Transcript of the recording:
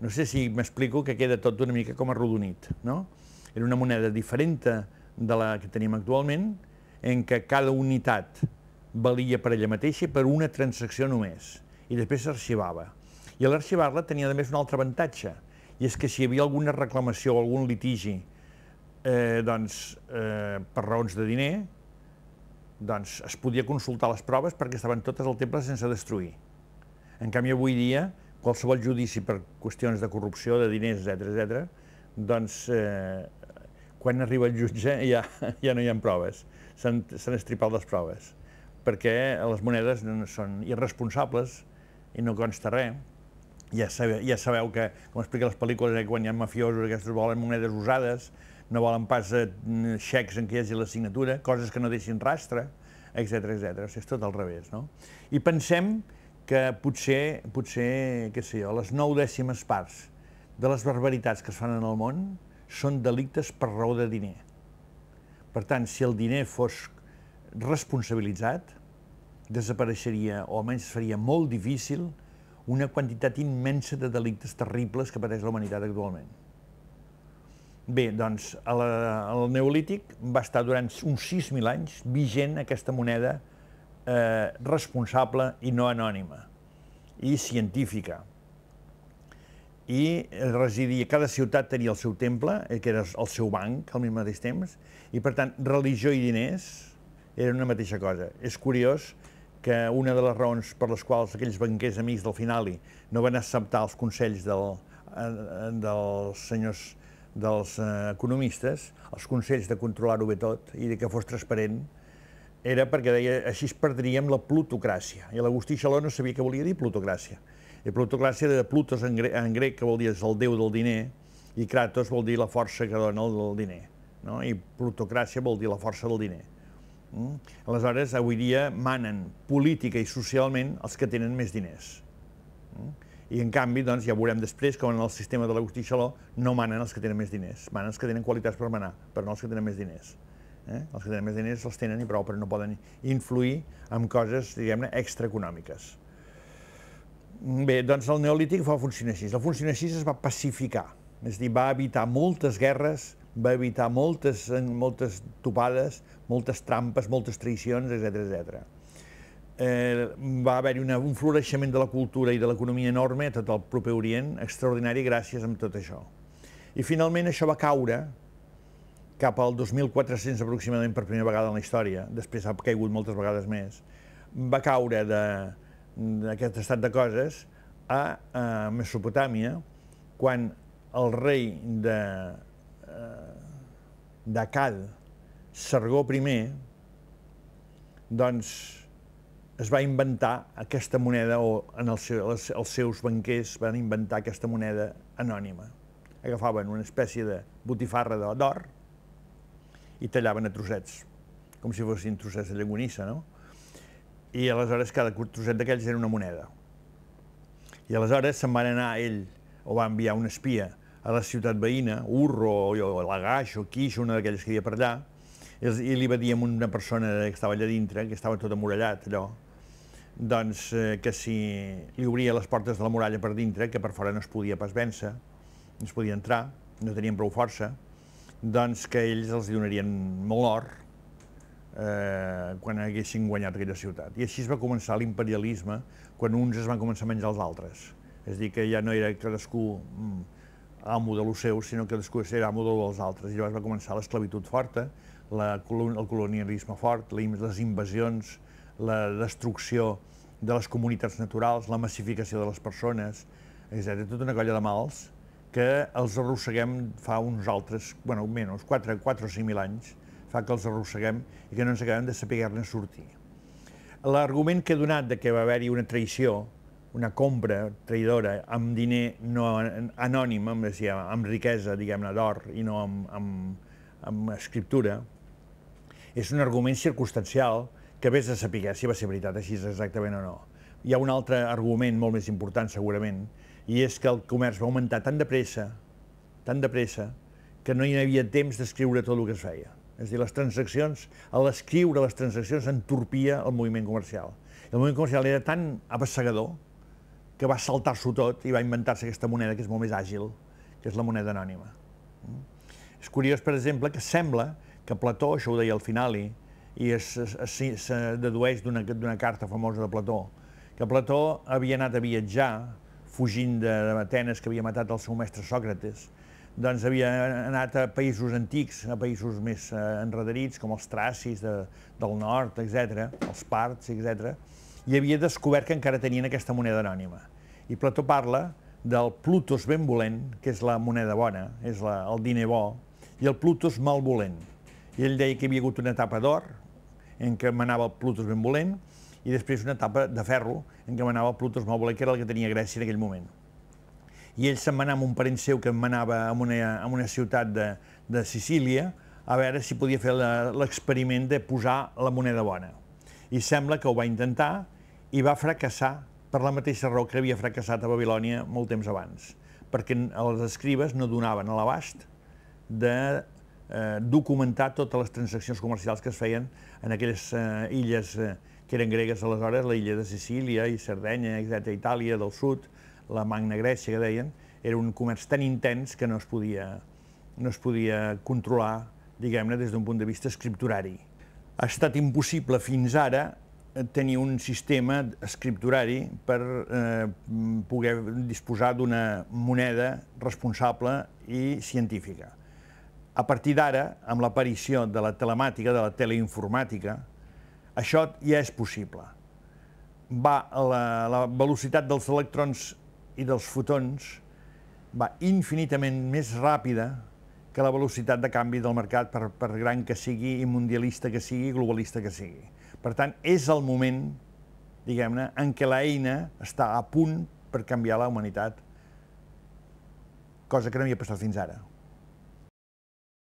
No sé si m'explico, que queda tot una mica com arrodonit, no? Era una moneda diferent de la que tenim actualment, en què cada unitat valia per ella mateixa per una transacció només, i després s'arxivava. I a l'arxivar-la tenia a més un altre avantatge, i és que si hi havia alguna reclamació o algun litigi per raons de diner, doncs es podia consultar les proves perquè estaven totes al temple sense destruir. En canvi, avui dia, qualsevol judici per qüestions de corrupció, de diners, etc., doncs quan arriba el jutge ja no hi ha proves, s'han estripat les proves, perquè les monedes són irresponsables i no consta res. Ja sabeu que, com explica les pel·lícules, quan hi ha mafiosos aquests volen monedes usades, no volen pas xecs en què hi hagi la signatura, coses que no deixin rastre, etc. És tot al revés, no? I pensem que potser, què sé jo, les 9/10 parts de les barbaritats que es fan en el món són delictes per raó de diner. Per tant, si el diner fos responsabilitzat, desapareixeria, o almenys es faria molt difícil, una quantitat immensa de delictes terribles que pateix la humanitat actualment. Bé, doncs, al Neolític va estar durant uns 6.000 anys vigent aquesta moneda responsable i no anònima, i científica. I residia, cada ciutat tenia el seu temple, que era el seu banc al mateix temps, i per tant, religió i diners eren una mateixa cosa. És curiós que una de les raons per les quals aquells banquers amics del Finali no van acceptar els consells dels senyors, dels economistes, els consells de controlar-ho bé tot i que fos transparent, era perquè deia així es perdríem la plutocràcia. I l'Agustí Xaló no sabia què volia dir plutocràcia. I plutocràcia de Plutos en grec, que vol dir és el déu del diner, i Kratos vol dir la força que dona el diner. I plutocràcia vol dir la força del diner. Aleshores, avui dia manen política i socialment els que tenen més diners. I en canvi, ja veurem després com en el sistema de l'Agustí Xaló no manen els que tenen més diners, manen els que tenen qualitats per manar, però no els que tenen més diners. Els que tenen més diners els tenen i prou, però no poden influir en coses, diguem-ne, extraeconòmiques. Bé, doncs el Neolític va funcionar així. El funcionar així es va pacificar, és a dir, va evitar moltes guerres, va evitar moltes topades, moltes trampes, moltes traïcions, etc. Va haver-hi un floreixement de la cultura i de l'economia enorme a tot el proper Orient, extraordinari gràcies a tot això. I finalment això va caure cap al 2400 aproximadament per primera vegada en la història, després ha caigut moltes vegades més, va caure d'aquest estat de coses a Mesopotàmia, quan el rei d'Akkad, Sargó I, doncs es va inventar aquesta moneda, o els seus banquers van inventar aquesta moneda anònima. Agafaven una espècie de botifarra d'or i tallaven a trossets, com si fossin trossets de llonganissa, no? I aleshores cada trosset d'aquells era una moneda. I aleshores se'n van anar ell, o va enviar un espia a la ciutat veïna, Ur o Lagash o Kish, una d'aquelles que hi havia per allà, i li va dir a una persona que estava allà dintre, que estava tot amurallat allò, doncs que si li obria les portes de la muralla per dintre, que per fora no es podia pas vèncer, no es podia entrar, no tenien prou força, doncs que ells els donarien molt or quan haguessin guanyat aquella ciutat. I així es va començar l'imperialisme, quan uns es van començar a menjar els altres. És a dir, que ja no era cadascú amo de lo seu, sinó que cadascú era amo dels altres. I llavors va començar l'esclavitud forta, el colonialisme fort, les invasions, la destrucció de les comunitats naturals, la massificació de les persones, etc. Tota una colla de mals que els arrosseguem fa uns altres, bueno, menys, 4 o 5.000 anys, fa que els arrosseguem i que no ens acabem de saber-ne sortir. L'argument que he donat que va haver-hi una traïció, una compra traïdora amb diner no anònim, amb riquesa, diguem-ne, d'or i no amb escriptura, és un argument circumstancial que vés a saber si va ser veritat així exactament o no. Hi ha un altre argument molt més important, segurament, i és que el comerç va augmentar tan de pressa, que no hi havia temps d'escriure tot el que es feia. És a dir, les transaccions, a l'escriure les transaccions entorpia el moviment comercial. El moviment comercial era tan abassegador, que va saltar-s'ho tot i va inventar-se aquesta moneda que és molt més àgil, que és la moneda anònima. És curiós, per exemple, que sembla que Plató, això ho deia al final, i se dedueix d'una carta famosa de Plató, que Plató havia anat a viatjar fugint d'Atenes, que havia matat el seu mestre Sòcrates, doncs havia anat a països antics, a països més enredarits, com els tracis del nord, etc., els parts, etc., i havia descobert que encara tenien aquesta moneda anònima. I Plató parla del Plutos benvolent, que és la moneda bona, és el diner bo, i el Plutos malvolent. I ell deia que hi havia hagut una etapa d'or, en què manava el Plutos benvolent, i després una etapa de ferro, en què manava el Plutos malvolent, que era el que tenia Grècia en aquell moment. I ell se'n va anar amb un parent seu que manava a una ciutat de Sicília a veure si podia fer l'experiment de posar la moneda bona. I sembla que ho va intentar i va fracassar per la mateixa raó que havia fracassat a Babilònia molt temps abans, perquè els escribes no donaven a l'abast de documentar totes les transaccions comercials que es feien en aquelles illes que eren gregues aleshores, la illa de Sicília i Sardenya, etc., Itàlia del sud, la Magna Grècia, que deien, era un comerç tan intens que no es podia controlar, diguem-ne, des d'un punt de vista escripturari. Ha estat impossible fins ara tenir un sistema escripturari per poder disposar d'una moneda responsable i científica. A partir d'ara, amb l'aparició de la telemàtica, de la teleinformàtica, això ja és possible. La velocitat dels electrons i dels fotons va infinitament més ràpida que la velocitat de canvi del mercat, per gran que sigui, i mundialista que sigui, globalista que sigui. Per tant, és el moment, diguem-ne, en què l'eina està a punt per canviar la humanitat, cosa que no havia passat fins ara.